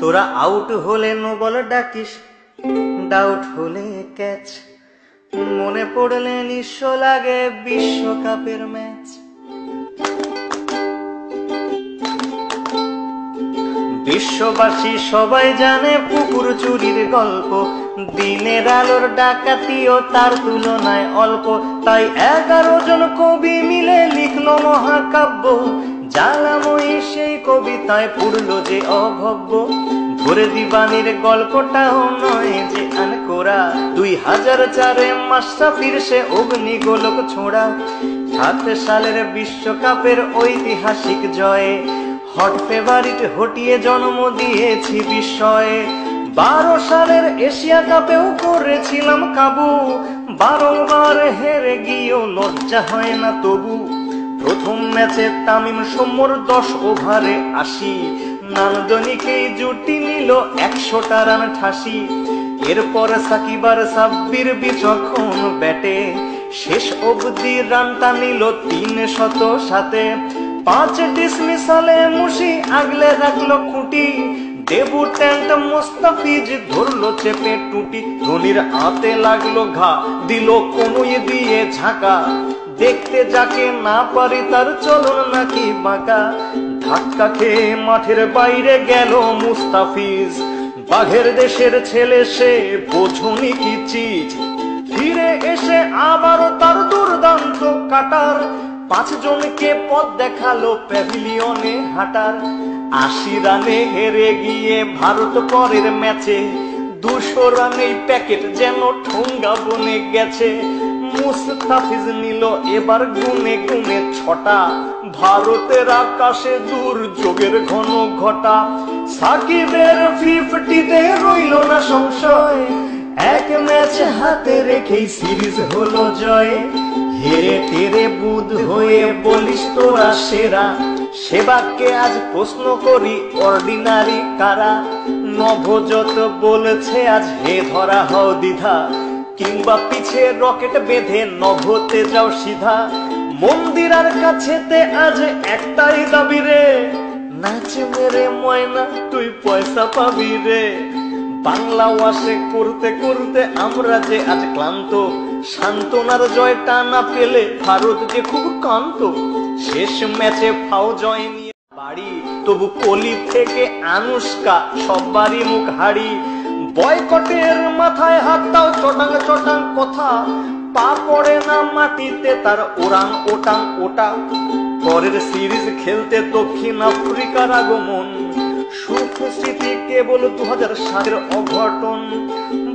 তোরা আউট হলে no ball ডাকিস, doubt হলে ক্যাচ, মনে পড়লে নিঃস্ব লাগে বিশ্বকাপের ম্যাচ। বিশ্ববাসী সবাই জানে পুকুর চুরির গল্প, দিনের আলোর ডাকাতিও তার তুলনায় অল্প। তাই 11 জন কবি মিলে লিখলো মহাকাব্য, জ্বালাময়ী সেই কবিতায় পুরল যে অভব্য। ধরে দিবানির গল্পটাও নয় যে আনকোরা, 2004-এ মাশরাফির সে অগ্নিগোলক ছোঁড়া। 7 সালের বিশ্বকাপের ঐতিহাসিক জয়ে হট ফেভারিট হটিয়ে জন্ম দিয়েছি বিস্ময়ে। 12 সালের এশিয়া কাপেও করেছিলাম কাবু, বারংবার হেরে গিয়েও লজ্জা হয় না তবু। প্রথম ম্যাচে তামিম সৌম্যর 10 ওভারে 80, নান্দনিকেই জুটি নিল 100টা রান ঠাসি। এরপর সাকিব আর সাব্বির বিচক্ষণ ব্যাটে শেষ অবধি রানটা নিল 307। 5 ডিসমিসালে মুশি আগলে রাখলো খুঁটি, ডেবুট্যান্ট মোস্তাফিজ ধরলো চেপে টুটি। ধোনির হাতে লাগলো ঘা, দিল কনুই দিয়ে ঝাঁকা, দেখতে যাকে না পারি তার চলন নাকি বাঁকা। ধাক্কা খেয়ে মাঠের বাইরে গেল মুস্তাফিজ, বাঘের দেশের ছেলে সে বোঝনি কি চিজ। ফিরে এসে আবারও তার দুর্দান্ত কাটার, 5 জনকে পথ দেখালো প্যাভিলিয়নে হাঁটার। 80 রানে হেরে গিয়ে ভারত পরের ম্যাচে 200 রানেই প্যাকেট যেন ঠোঙ্গা বনে গেছে। মুস্তাফিজ নিল এবার গুনে গুনে 6টা, ভারতের আকাশে দুর্যোগের ঘন ঘটা। সাকিবের 50-তে রইল না সংশয়, এক ম্যাচ হাতে রেখেই সিরিজ হলো জয়। হেরে টেরে বুধ হয়ে বলিস তোরা সেরা, সেবাকে আজ প্রশ্ন করি অর্ডিনারি কারা। নভোজত বলেছে আজ হে ধরা হও দ্বিধা, কিংবা পিছে রকেট বেঁধে নভতে যাও সিধা। মন্দিরার কাছেতে আজ একটাই দাবি রে, নাচ মেরে ময়না তুই পয়সা পাবি রে। বাংলা ওয়াশে করতে করতে আমরা যে আজ ক্লান্ত, সান্ত্বনার জয়টা না পেলে ভারত যে খুব কান্ত। শেষ ম্যাচে ফাও জয় নিয়ে বাড়ি, তবু কোহলি থেকে আনুষ্কা সবারই মুখ হাড়ি। বয়কটের মাথায় হাত দাও চটাং চটাং কথা, পা পড়ে না মাটিতে তার ওরাং ওটাং ওটা। পরের সিরিজ খেলতে দক্ষিণ আফ্রিকার আগমন, সুখ স্মৃতি কেবল 2007-এর অঘটন।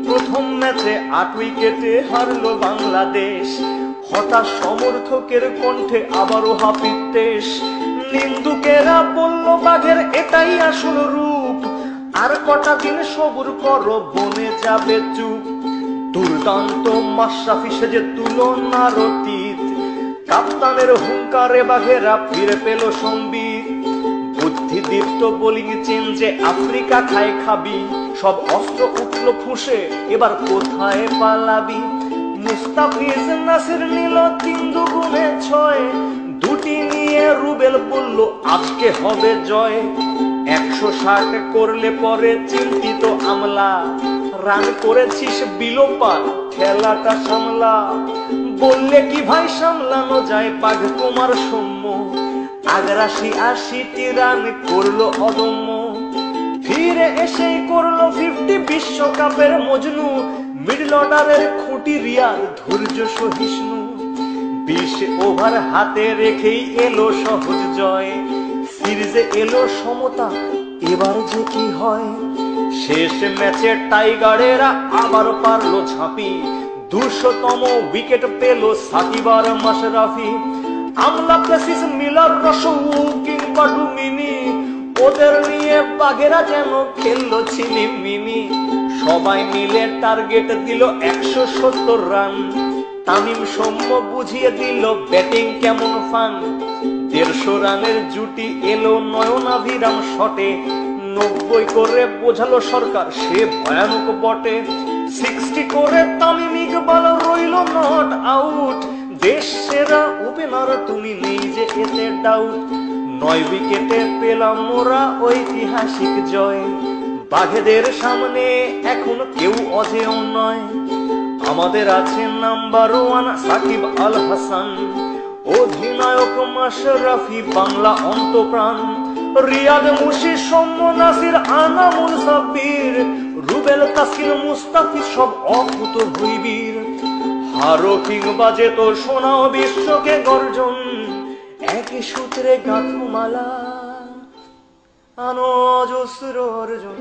প্রথম ম্যাচে 8 উইকেটে হারলো বাংলাদেশ, হঠাৎ সমর্থকের কণ্ঠে আবারও হাপিত্তেশ। নিন্দুকেরা বলল বাঘের এটাই আসল রূপ, আর কটা দিন সবুর করো বনে যাবে চুপ। দুর্দান্ত মাশরাফি সেজে তুলনার অতীত, কাপ্তানের হুঙ্কারে বাঘেরা ফিরে পেল সম্বিত। বুদ্ধিদীপ্ত বোলিং চেঞ্জে আফ্রিকা খায় খাবি, সব অস্ত্র উঠল ফুসে এবার কোথায় পালাবি। মুস্তাফিজ নাসির নিল 3 দুগুণে 6, দুটি নিয়ে রুবেল বলল আজকে হবে জয়। 160 করলে পরে চিন্তিত আমলা, রান করেছিস বিলোপার খেলাটা সামলা। বললে কি ভাই সামলানো যায় বাঘ তোমার সৌম্য, আগ্রাসী 80টি রান করলো অদম্য। ফিরে এসেই করলো 50 বিশ্বকাপের মজনু, মিডল অর্ডারের খুঁটি রিয়াল ধৈর্য সহিষ্ণু। 20 ওভার হাতে রেখেই এলো সহজ জয়, সিরিজে এলো সমতা এবার যে কি হয়। শেষ ম্যাচে টাইগারেরা আবার পারলো ঝাঁপি, 200তম উইকেট পেল সাকিব আর মাশরাফি। আমলা প্লেসিস মিলার রসৌ কিংবা ডুমিনি, ওদের নিয়ে বাঘেরা যেন খেললো ছিনিমিনি। সবাই মিলে টার্গেট দিল 170 রান, তামিম সৌম্য বুঝিয়ে দিল ব্যাটিং কেমন ফান। 150 রানের জুটি এলো নয়নাভিরাম শটে, 90 করে বোঝালো সরকার সে ভয়ানক বটে। 60 করে তামিম ইকবাল রইল নট আউট, দেশ সেরা ওপেনার তুমি নেই যে এতে ডাউট। 9 উইকেটে পেলাম মোরা ঐতিহাসিক জয়, বাঘেদের সামনে এখন কেউ অজেয় নয়। আমাদের আছে নাম্বার ওয়ান সাকিব আল হাসান, অধিনায়ক মাশরাফি বাংলা অন্তপ্রাণ, রিয়াদ মুশি সৌম্য নাসির আনামুল সাব্বির, রুবেল তাসকিন মুস্তাফিজ সব অকুত হইবীর। হারো কিংবা যেত শোনাও বিশ্বকে গর্জন, একই সূত্রে গাঁথো মালা আনো অজস্র অর্জন।